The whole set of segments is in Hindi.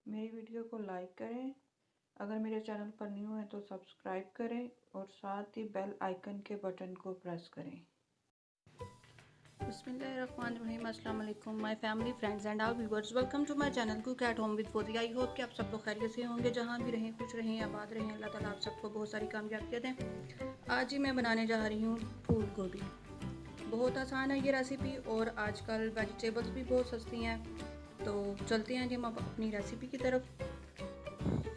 मेरी वीडियो को लाइक करें। अगर मेरे चैनल पर न्यू है तो सब्सक्राइब करें और साथ ही बेल आइकन के बटन को प्रेस करें। बिस्मिल्लाहिर्रहमानिर्रहीम। अस्सलाम वालेकुम my family friends and all viewers, welcome to my channel cook at home with Fauji. I hope कि आप सब लोग खैरियत से होंगे, जहाँ भी रहें खुश रहें, आबाद रहें। अल्लाह ताला आप सबको बहुत सारी कामयाबियाँ दें। आज ही मैं बनाने जा रही हूँ फूल गोभी। बहुत आसान है ये रेसिपी और आजकल वेजिटेबल्स भी बहुत सस्ती हैं। तो चलते हैं जी हम अपनी रेसिपी की तरफ।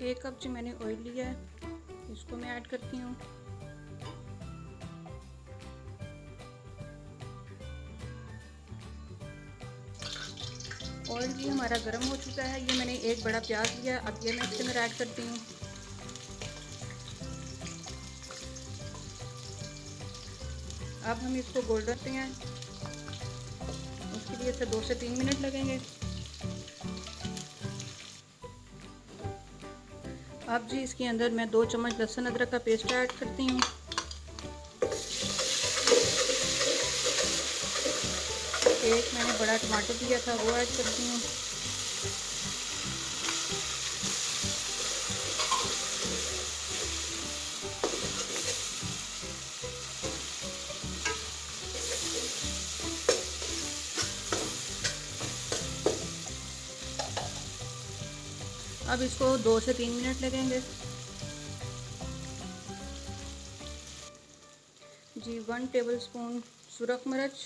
1 कप जी मैंने ऑयल लिया है, इसको मैं ऐड करती हूँ। ऑयल भी हमारा गर्म हो चुका है। ये मैंने एक बड़ा प्याज लिया, अब ये मैं इसके अंदर ऐड करती हूँ। अब हम इसको गोल्डन करते हैं, उसके लिए इसे 2 से 3 मिनट लगेंगे। अब जी इसके अंदर मैं 2 चम्मच लहसुन अदरक का पेस्ट ऐड करती हूँ। एक मैंने बड़ा टमाटर लिया था, वो ऐड करती हूँ। अब इसको 2 से 3 मिनट लगेंगे जी। 1 टेबलस्पून सुरख मिर्च,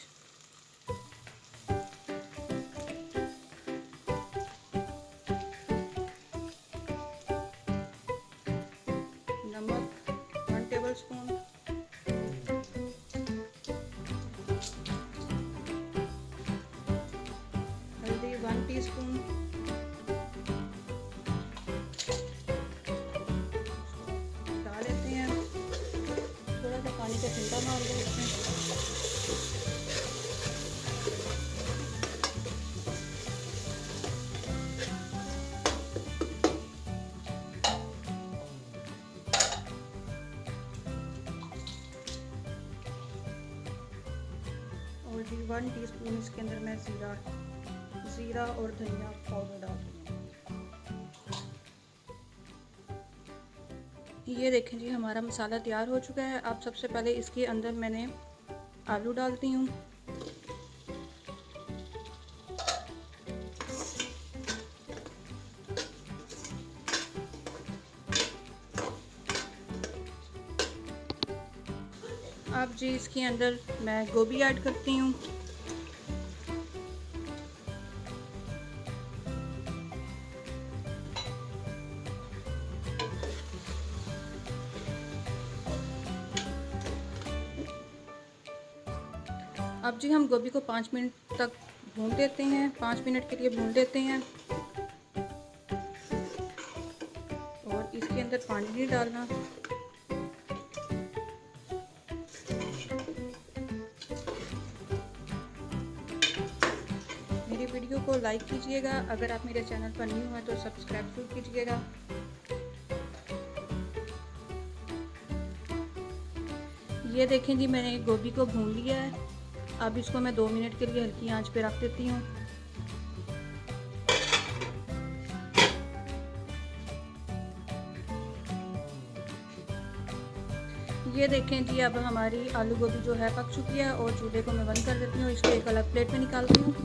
नमक 1 टेबलस्पून, हल्दी 1 टीस्पून, डाल लेते हैं। थोड़ा सा पानी का छींटा मार दें इसमें। और जी 1 टीस्पून इसके अंदर मैं ज़ीरा और धनिया पाउडर डाल दूँगी। ये देखें जी हमारा मसाला तैयार हो चुका है। अब सबसे पहले इसके अंदर मैंने आलू डालती हूँ। अब जी इसके अंदर मैं गोभी ऐड करती हूँ। अब जी हम गोभी को 5 मिनट तक भून देते हैं, 5 मिनट के लिए भून देते हैं। और इसके अंदर पानी नहीं डालना। मेरी वीडियो को लाइक कीजिएगा। अगर आप मेरे चैनल पर न्यू हैं तो सब्सक्राइब जरूर कीजिएगा। ये देखें जी मैंने गोभी को भून लिया है। अब इसको मैं 2 मिनट के लिए हल्की आंच पे रख देती हूँ। ये देखें जी अब हमारी आलू गोभी जो है पक चुकी है और चूल्हे को मैं बंद कर देती हूँ। इसको एक अलग प्लेट में निकालती हूँ।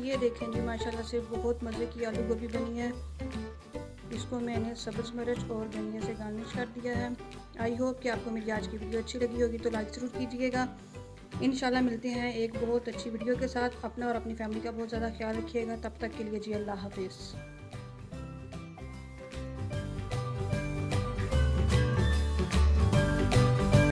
ये देखें जी माशाल्लाह से बहुत मज़े की आलू गोभी बनी है। इसको मैंने सब्ज़ मिर्च और धनिया से गार्निश कर दिया है। आई होप कि आपको मेरी आज की वीडियो अच्छी लगी होगी, तो लाइक ज़रूर कीजिएगा। इंशाल्लाह मिलते हैं एक बहुत अच्छी वीडियो के साथ। अपना और अपनी फैमिली का बहुत ज़्यादा ख्याल रखिएगा। तब तक के लिए जी अल्लाह हाफिज़।